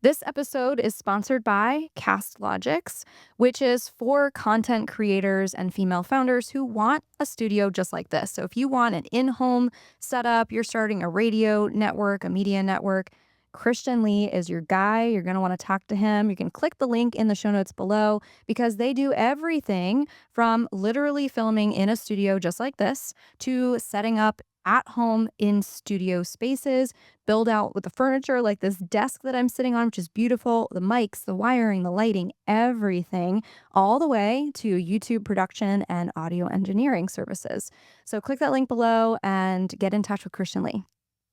This episode is sponsored by CastLogix, which is for content creators and female founders who want a studio just like this. So if you want an in-home setup, you're starting a radio network, a media network, Christian Lee is your guy. You're going to want to talk to him. You can click the link in the show notes below because they do everything from literally filming in a studio just like this to setting up at home in studio spaces, build out with the furniture like this desk that I'm sitting on, which is beautiful, the mics, the wiring, the lighting, everything, all the way to YouTube production and audio engineering services. So click that link below and get in touch with Christian Lee.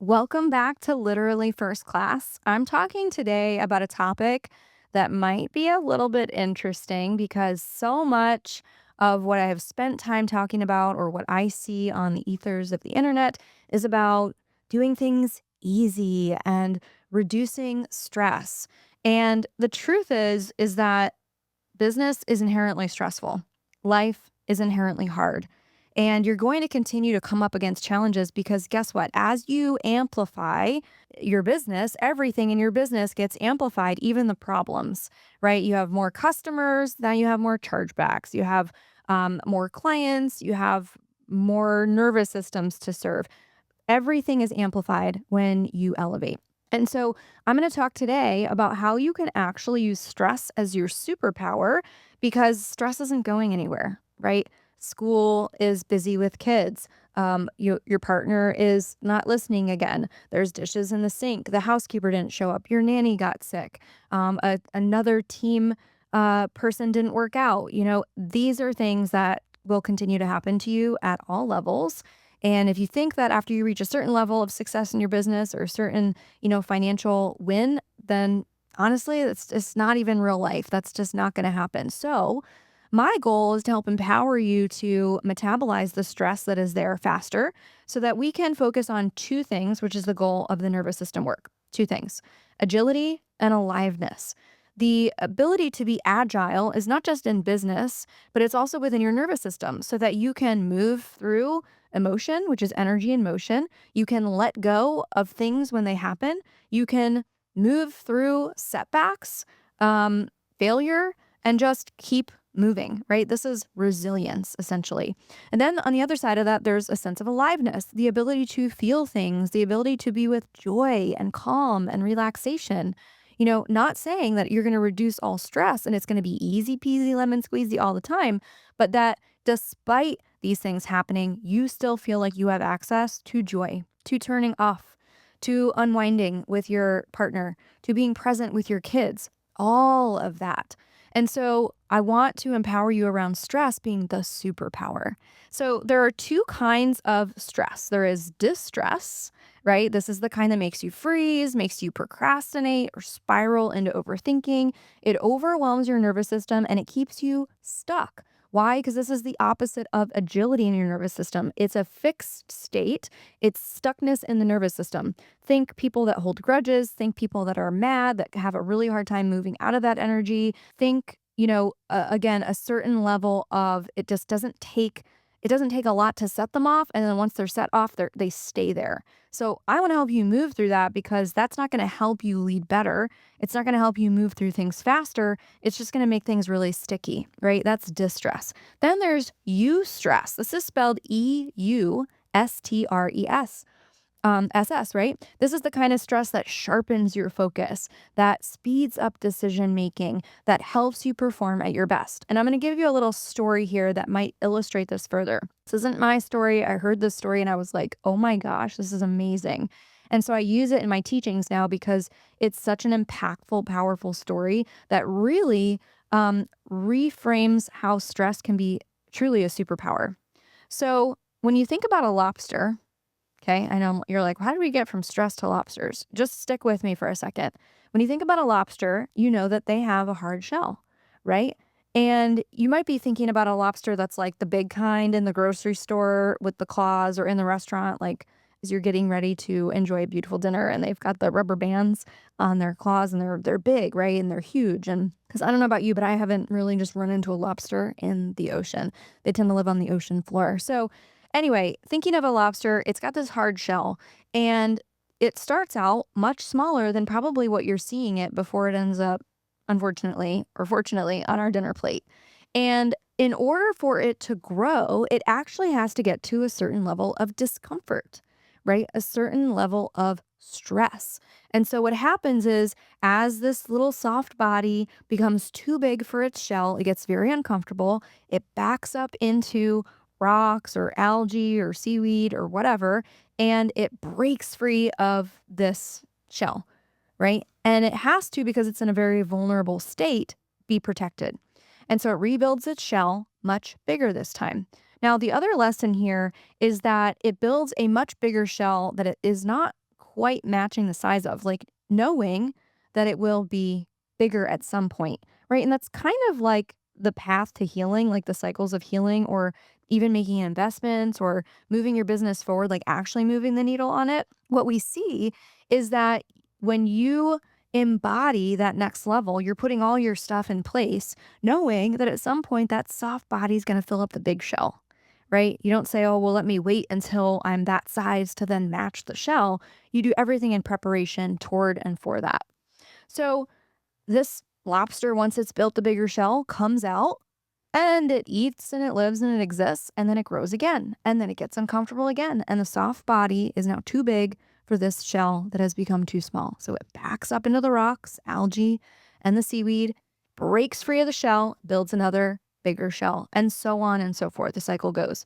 Welcome back to Literally First Class. I'm talking today about a topic that might be a little bit interesting because so much of what I have spent time talking about or what I see on the ethers of the internet is about doing things easy and reducing stress. And the truth is that business is inherently stressful. Life is inherently hard. And you're going to continue to come up against challenges because guess what? As you amplify your business, everything in your business gets amplified, even the problems, right? You have more customers, now you have more chargebacks, you have more clients, you have more nervous systems to serve. Everything is amplified when you elevate. And so I'm going to talk today about how you can actually use stress as your superpower because stress isn't going anywhere, right? School is busy with kids. Your partner is not listening again. There's dishes in the sink. The housekeeper didn't show up. Your nanny got sick. Another team person didn't work out. These are things that will continue to happen to you at all levels. And if you think that after you reach a certain level of success in your business or a certain, financial win, then honestly, it's not even real life. That's just not going to happen. So my goal is to help empower you to metabolize the stress that is there faster so that we can focus on two things, which is the goal of the nervous system work. Two things: agility and aliveness. The ability to be agile is not just in business, but it's also within your nervous system so that you can move through emotion, which is energy in motion. You can let go of things when they happen. You can move through setbacks, failure, and just keep moving, right? This is resilience, essentially. And then on the other side of that, there's a sense of aliveness, the ability to feel things, the ability to be with joy and calm and relaxation. Not saying that you're going to reduce all stress and it's going to be easy peasy lemon squeezy all the time, but that despite these things happening, you still feel like you have access to joy, to turning off, to unwinding with your partner, to being present with your kids, all of that. And so I want to empower you around stress being the superpower. So there are two kinds of stress. There is distress, right? This is the kind that makes you freeze, makes you procrastinate or spiral into overthinking. It overwhelms your nervous system and it keeps you stuck. Why? Because this is the opposite of agility in your nervous system. It's a fixed state. It's stuckness in the nervous system. Think people that hold grudges. Think people that are mad, that have a really hard time moving out of that energy. Think, again, a certain level of it doesn't take a lot to set them off. And then once they're set off, they stay there. So I want to help you move through that because that's not going to help you lead better. It's not going to help you move through things faster. It's just going to make things really sticky, right? That's distress. Then there's eustress. This is spelled EUSTRES. SS, right? This is the kind of stress that sharpens your focus, that speeds up decision making, that helps you perform at your best. And I'm going to give you a little story here that might illustrate this further. This isn't my story. I heard this story and I was like, oh my gosh, this is amazing. And so I use it in my teachings now because it's such an impactful, powerful story that really reframes how stress can be truly a superpower. So when you think about a lobster, okay, I know you're like, how do we get from stress to lobsters? Just stick with me for a second. When you think about a lobster, you know that they have a hard shell, right? And you might be thinking about a lobster that's like the big kind in the grocery store with the claws, or in the restaurant, like as you're getting ready to enjoy a beautiful dinner and they've got the rubber bands on their claws and they're big, right? And they're huge. And because I don't know about you, but I haven't really just run into a lobster in the ocean. They tend to live on the ocean floor. So anyway, thinking of a lobster, it's got this hard shell, and it starts out much smaller than probably what you're seeing it before it ends up, unfortunately or fortunately, on our dinner plate. And in order for it to grow, it actually has to get to a certain level of discomfort, right? A certain level of stress. And so what happens is as this little soft body becomes too big for its shell, it gets very uncomfortable. It backs up into rocks or algae or seaweed or whatever, and it breaks free of this shell, right? And it has to, because it's in a very vulnerable state, be protected. And so it rebuilds its shell much bigger this time. Now, the other lesson here is that it builds a much bigger shell that it is not quite matching the size of, like knowing that it will be bigger at some point, right? And that's kind of like the path to healing, like the cycles of healing, or even making investments or moving your business forward, like actually moving the needle on it. What we see is that when you embody that next level, you're putting all your stuff in place, knowing that at some point that soft body is going to fill up the big shell, right? You don't say, oh, well, let me wait until I'm that size to then match the shell. You do everything in preparation toward and for that. So this lobster, once it's built the bigger shell, comes out and it eats and it lives and it exists, and then it grows again, and then it gets uncomfortable again. And the soft body is now too big for this shell that has become too small. So it backs up into the rocks, algae, and the seaweed, breaks free of the shell, builds another bigger shell, and so on and so forth. The cycle goes.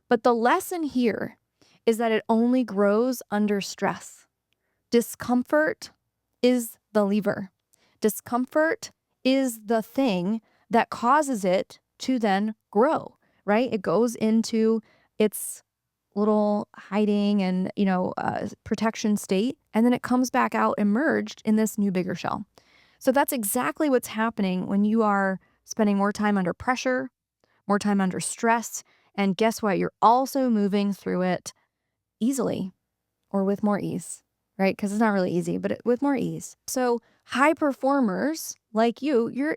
But the lesson here is that it only grows under stress. Discomfort is the lever. Discomfort is the thing that causes it to then grow, right? It goes into its little hiding and, protection state, and then it comes back out emerged in this new bigger shell. So that's exactly what's happening when you are spending more time under pressure, more time under stress, and guess what? You're also moving through it easily or with more ease, right? Because it's not really easy, but with more ease. So high performers like you're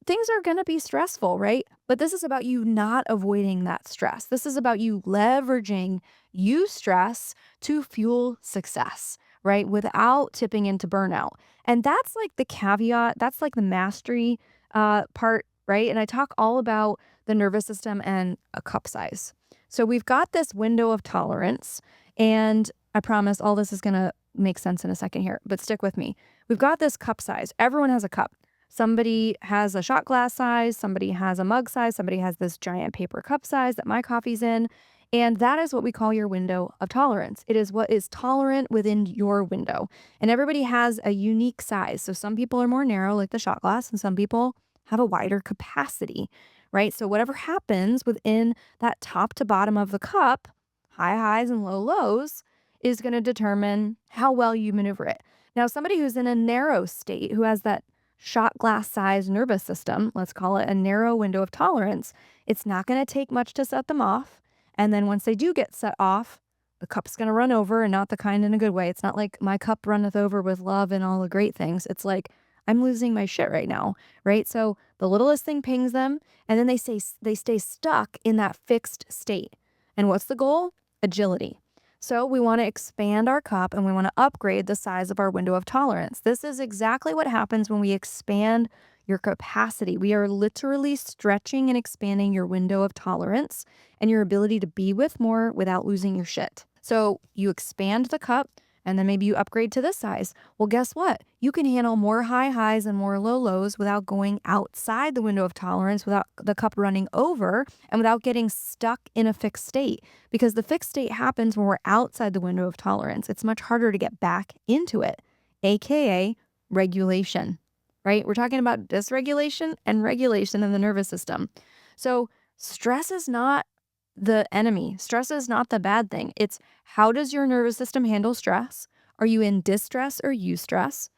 things are going to be stressful, right? But this is about you not avoiding that stress. This is about you leveraging eustress to fuel success, right? Without tipping into burnout. And that's like the caveat. That's like the mastery part, right? And I talk all about the nervous system and a cup size. So we've got this window of tolerance, and I promise all this is going to make sense in a second here, but stick with me. We've got this cup size. Everyone has a cup. Somebody has a shot glass size, somebody has a mug size, somebody has this giant paper cup size that my coffee's in. And that is what we call your window of tolerance. It is what is tolerant within your window. And everybody has a unique size. So some people are more narrow, like the shot glass, and some people have a wider capacity, right? So whatever happens within that top to bottom of the cup, high highs and low lows, is going to determine how well you maneuver it. Now, somebody who's in a narrow state, who has that shot glass size nervous system, let's call it a narrow window of tolerance, it's not going to take much to set them off. And then once they do get set off, the cup's going to run over, and not the kind in a good way. It's not like my cup runneth over with love and all the great things. It's like, I'm losing my shit right now, right? So the littlest thing pings them, and then they stay stuck in that fixed state. And what's the goal? Agility. So we want to expand our cup, and we want to upgrade the size of our window of tolerance. This is exactly what happens when we expand your capacity. We are literally stretching and expanding your window of tolerance and your ability to be with more without losing your shit. So you expand the cup, and then maybe you upgrade to this size. Well, guess what? You can handle more high highs and more low lows without going outside the window of tolerance, without the cup running over, and without getting stuck in a fixed state. Because the fixed state happens when we're outside the window of tolerance. It's much harder to get back into it, aka regulation, right? We're talking about dysregulation and regulation in the nervous system. So stress is not the enemy. Stress is not the bad thing. It's how does your nervous system handle stress? Are you in distress or eustress?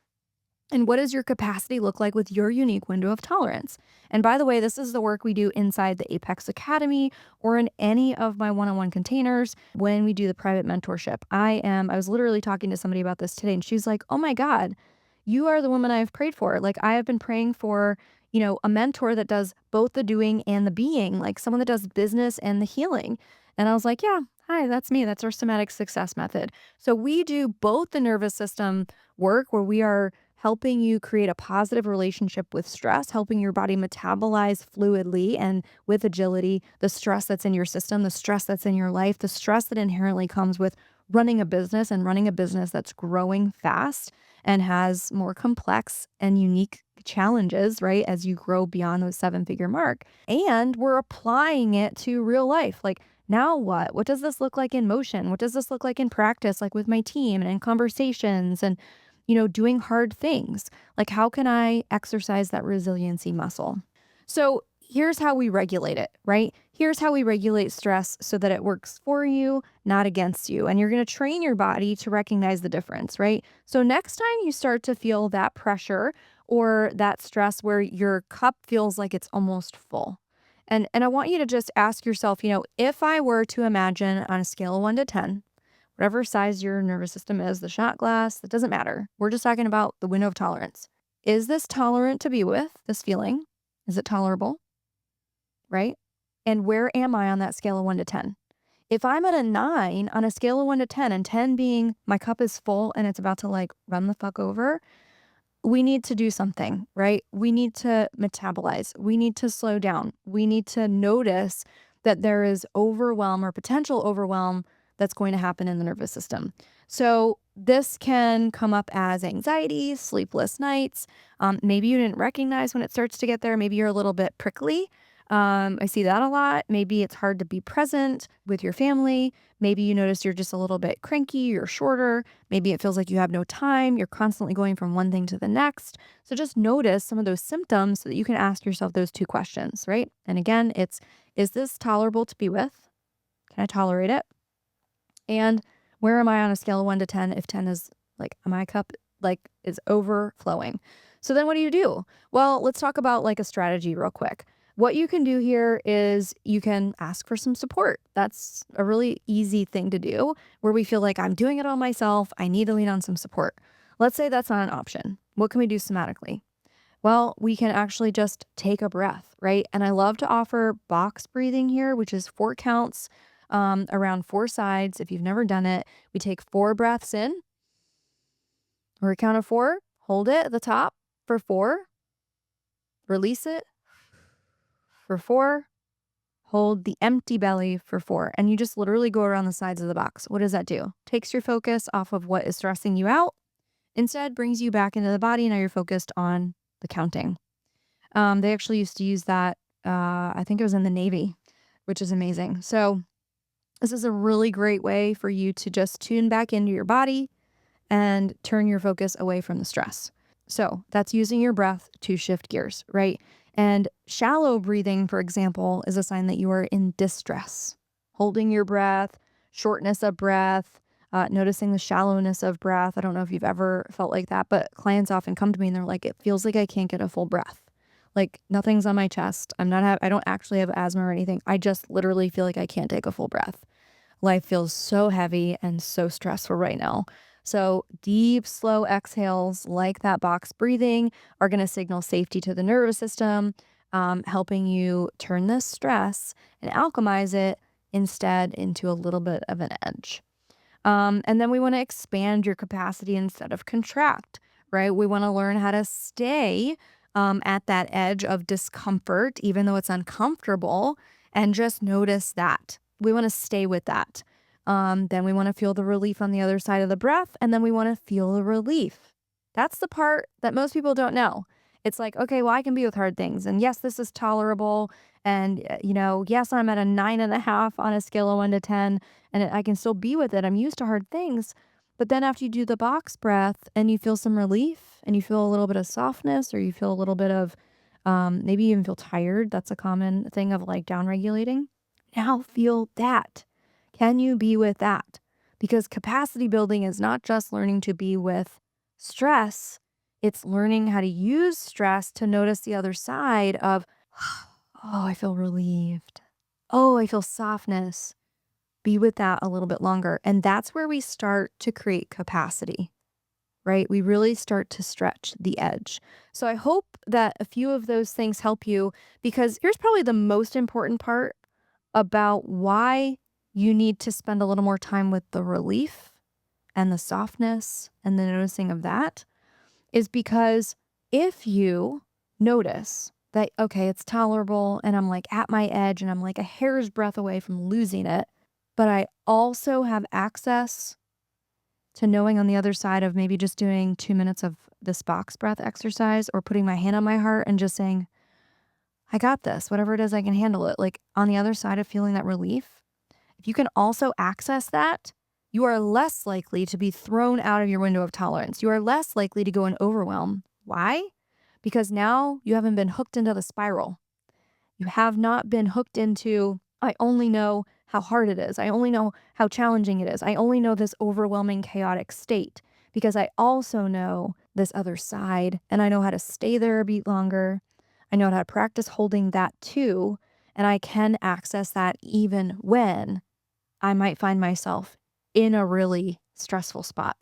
And what does your capacity look like with your unique window of tolerance? And by the way, this is the work we do inside the Apex Academy or in any of my one-on-one containers when we do the private mentorship. I was literally talking to somebody about this today, and she's like, oh my God, you are the woman I've prayed for. Like, I have been praying for, a mentor that does both the doing and the being, like someone that does business and the healing. And I was like, yeah, Hi, that's me. That's our somatic success method. So we do both the nervous system work where we are helping you create a positive relationship with stress, helping your body metabolize fluidly and with agility the stress that's in your system, the stress that's in your life, the stress that inherently comes with running a business and running a business that's growing fast and has more complex and unique challenges, right? As you grow beyond those seven-figure mark. And we're applying it to real life. Like, now what? What does this look like in motion? What does this look like in practice, like with my team and in conversations and, doing hard things? Like, how can I exercise that resiliency muscle? So, here's how we regulate it, right? Here's how we regulate stress so that it works for you, not against you. And you're going to train your body to recognize the difference, right? So, next time you start to feel that pressure or that stress where your cup feels like it's almost full, and I want you to just ask yourself, if I were to imagine on a scale of 1 to 10, whatever size your nervous system is, the shot glass, it doesn't matter. We're just talking about the window of tolerance. Is this tolerant to be with, this feeling? Is it tolerable? Right? And where am I on that scale of 1 to 10? If I'm at a 9 on a scale of 1 to 10, and 10 being my cup is full and it's about to like run the fuck over, we need to do something, right? We need to metabolize. We need to slow down. We need to notice that there is overwhelm or potential overwhelm that's going to happen in the nervous system. So, this can come up as anxiety, sleepless nights. Maybe you didn't recognize when it starts to get there. Maybe you're a little bit prickly. I see that a lot. Maybe it's hard to be present with your family. Maybe you notice you're just a little bit cranky, you're shorter. Maybe it feels like you have no time. You're constantly going from one thing to the next. So just notice some of those symptoms so that you can ask yourself those two questions, right? And again, is this tolerable to be with? Can I tolerate it? And where am I on a scale of 1 to 10 if 10 is like my cup like is overflowing? So then what do you do? Well, let's talk about like a strategy real quick. What you can do here is you can ask for some support. That's a really easy thing to do where we feel like I'm doing it all myself. I need to lean on some support. Let's say that's not an option. What can we do somatically? Well, we can actually just take a breath, right? And I love to offer box breathing here, which is 4 counts around 4 sides. If you've never done it, we take 4 breaths in, or a count of 4, hold it at the top for 4, release it for 4, hold the empty belly for 4. And you just literally go around the sides of the box. What does that do? Takes your focus off of what is stressing you out, instead brings you back into the body. Now you're focused on the counting. They actually used to use that, I think it was in the Navy, which is amazing. So this is a really great way for you to just tune back into your body and turn your focus away from the stress. So that's using your breath to shift gears, right? And shallow breathing, for example, is a sign that you are in distress. Holding your breath, shortness of breath, noticing the shallowness of breath. I don't know if you've ever felt like that, but clients often come to me and they're like, it feels like I can't get a full breath. Like nothing's on my chest. I don't actually have asthma or anything. I just literally feel like I can't take a full breath. Life feels so heavy and so stressful right now. So, deep, slow exhales, like that box breathing, are going to signal safety to the nervous system, helping you turn this stress and alchemize it instead into a little bit of an edge. And then we want to expand your capacity instead of contract, right? We want to learn how to stay at that edge of discomfort, even though it's uncomfortable, and just notice that. We want to stay with that. Then we want to feel the relief on the other side of the breath, and then we want to feel the relief. That's the part that most people don't know. It's like, okay, well, I can be with hard things. And yes, this is tolerable. And, yes, I'm at a 9.5 on a scale of 1 to 10, and I can still be with it. I'm used to hard things. But then after you do the box breath and you feel some relief and you feel a little bit of softness, or you feel a little bit of maybe you even feel tired. That's a common thing of like down regulating. Now feel that. Can you be with that? Because capacity building is not just learning to be with stress, it's learning how to use stress to notice the other side of, oh, I feel relieved. Oh, I feel softness. Be with that a little bit longer. And that's where we start to create capacity, right? We really start to stretch the edge. So I hope that a few of those things help you, because here's probably the most important part about why you need to spend a little more time with the relief and the softness and the noticing of that is because if you notice that, okay, it's tolerable and I'm like at my edge and I'm like a hair's breadth away from losing it, but I also have access to knowing on the other side of maybe just doing 2 minutes of this box breath exercise or putting my hand on my heart and just saying, I got this, whatever it is, I can handle it. Like on the other side of feeling that relief, if you can also access that, you are less likely to be thrown out of your window of tolerance. You are less likely to go in overwhelm. Why? Because now you haven't been hooked into the spiral. You have not been hooked into, I only know how hard it is. I only know how challenging it is. I only know this overwhelming, chaotic state because I also know this other side and I know how to stay there a beat longer. I know how to practice holding that too. And I can access that even when I might find myself in a really stressful spot,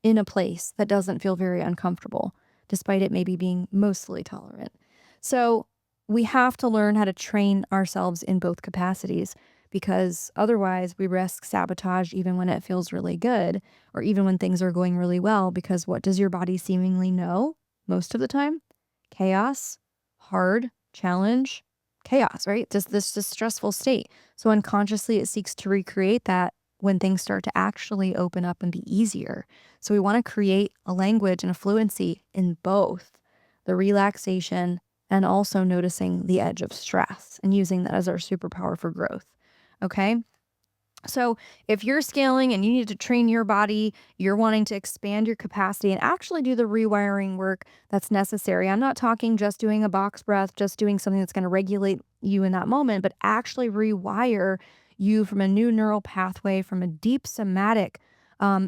in a place that doesn't feel very uncomfortable, despite it maybe being mostly tolerant. So we have to learn how to train ourselves in both capacities because otherwise we risk sabotage even when it feels really good or even when things are going really well. Because what does your body seemingly know most of the time? Chaos, hard, challenge, chaos, right? Just this stressful state. So unconsciously, it seeks to recreate that when things start to actually open up and be easier. So we want to create a language and a fluency in both the relaxation and also noticing the edge of stress and using that as our superpower for growth. Okay. So if you're scaling and you need to train your body, you're wanting to expand your capacity and actually do the rewiring work that's necessary. I'm not talking just doing a box breath, just doing something that's going to regulate you in that moment, but actually rewire you from a new neural pathway, from a deep somatic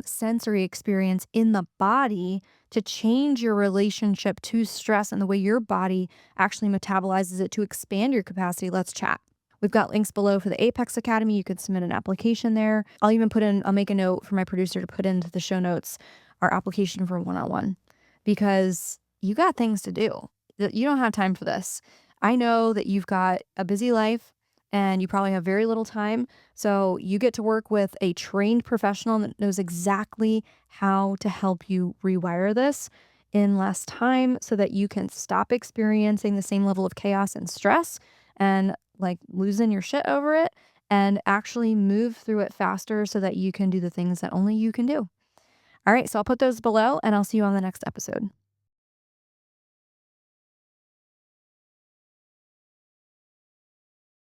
sensory experience in the body to change your relationship to stress and the way your body actually metabolizes it to expand your capacity. Let's chat. We've got links below for the Apex Academy. You could submit an application there. I'll make a note for my producer to put into the show notes our application for one-on-one because you got things to do. You don't have time for this. I know that you've got a busy life and you probably have very little time. So you get to work with a trained professional that knows exactly how to help you rewire this in less time so that you can stop experiencing the same level of chaos and stress and like losing your shit over it and actually move through it faster so that you can do the things that only you can do. All right, so I'll put those below and I'll see you on the next episode.